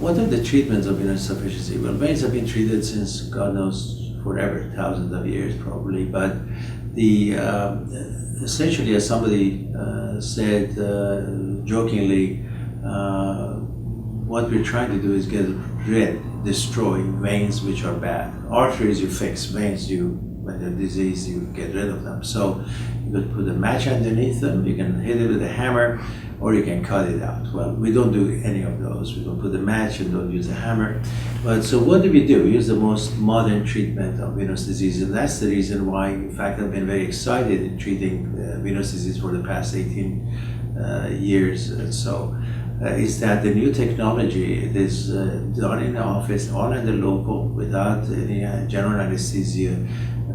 what are the treatments of immunosufficiency? Well, veins have been treated since God knows forever, thousands of years probably, but the essentially, as somebody said jokingly, what we're trying to do is get rid, destroy veins which are bad. Arteries you fix, veins when they're diseased, you get rid of them. So you could put a match underneath them, you can hit it with a hammer, or you can cut it out. Well, we don't do any of those. We don't put a match and don't use a hammer. But so what do? We use the most modern treatment of venous disease, and that's the reason why, in fact, I've been very excited in treating venous disease for the past 18 years. Is that the new technology? It is done in the office, all in the local, without any general anesthesia,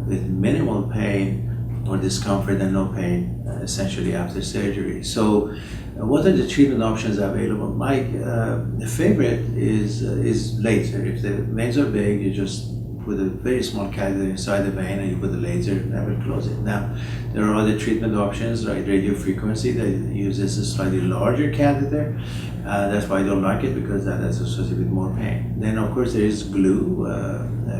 with minimal pain or discomfort and no pain, essentially after surgery. So, what are the treatment options available? My favorite is laser. If the veins are big, you just put a very small catheter inside the vein and you put the laser and never close it. Now, there are other treatment options, like radio frequency, that uses a slightly larger catheter. That's why I don't like it, because that is associated with more pain. Then, of course, there is glue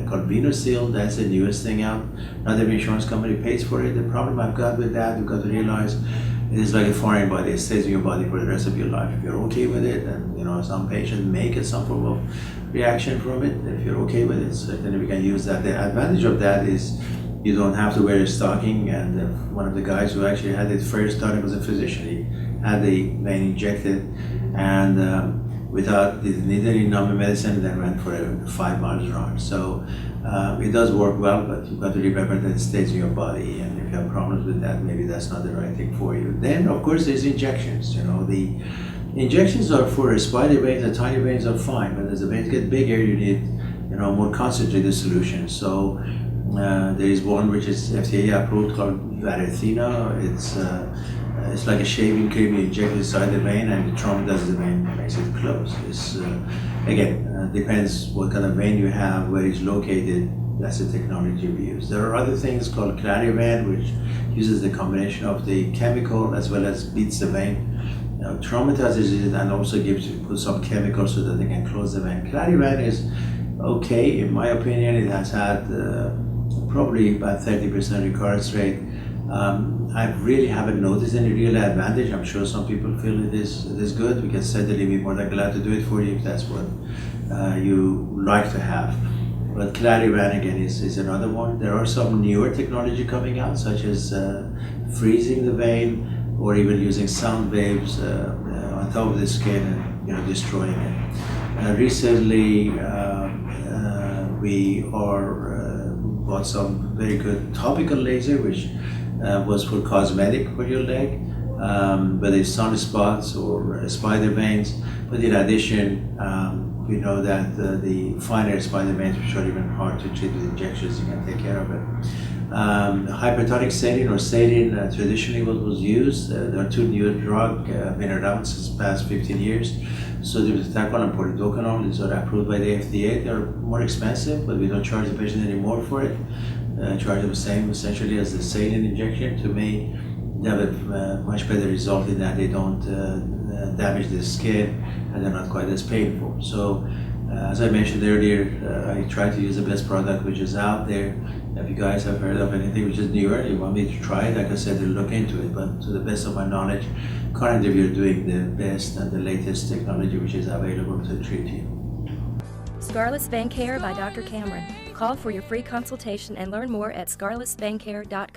called VenuSeal. That's the newest thing out. Not every insurance company pays for it. The problem I've got with that, you've got to realize, it is like a foreign body. It stays in your body for the rest of your life. If you're okay with it, and some patients may get some form of reaction from it. If you're okay with it, certainly we can use that. The advantage of that is you don't have to wear a stocking. And one of the guys who actually had it first done, it was a physician. He had the vein injected, and without needing any numbing medicine, then went for a 5 miles run. So it does work well, but you've got to remember that it stays in your body, and if you have problems with that, maybe that's not the right thing for you. Then, of course, there's injections. The injections are for spider veins. The tiny veins are fine, but as the veins get bigger, you need more concentrated solutions. So there is one which is FDA approved called Varithena. It's like a shaving cream. You inject it inside the vein, and it traumatizes the vein, makes it close. It's again depends what kind of vein you have, where it's located. That's the technology we use. There are other things called Clarivan, which uses the combination of the chemical as well as beats the vein, traumatizes it, and also puts some chemicals so that they can close the vein. Clarivan is okay, in my opinion. It has had probably about 30% recurrence rate. I really haven't noticed any real advantage. I'm sure some people feel it is good. We can certainly be more than glad to do it for you if that's what you like to have. But Clarivan again is another one. There are some newer technology coming out, such as freezing the vein, or even using sound waves on top of the skin and destroying it. Recently, we bought some very good topical laser, which was for cosmetic for your leg, whether it's sunspots or spider veins. But in addition, we know that the finer spider veins, which are even hard to treat with injections, you can take care of it. Hypertonic saline or saline traditionally what was used. There are two new drugs been around since the past 15 years. So there's Taquan and Polidocanol. These are approved by the FDA. They're more expensive, but we don't charge the patient anymore for it. Charge them the same essentially as the saline injection. To me, they have a much better result in that they don't damage the skin, and they're not quite as painful. So as I mentioned earlier, I try to use the best product which is out there. If you guys have heard of anything which is newer, you want me to try it, like I said, look into it. But to the best of my knowledge, currently we're doing the best and the latest technology which is available to treat you. Scarless Vein Care by Dr. Kamran. Call for your free consultation and learn more at scarlessveincare.com.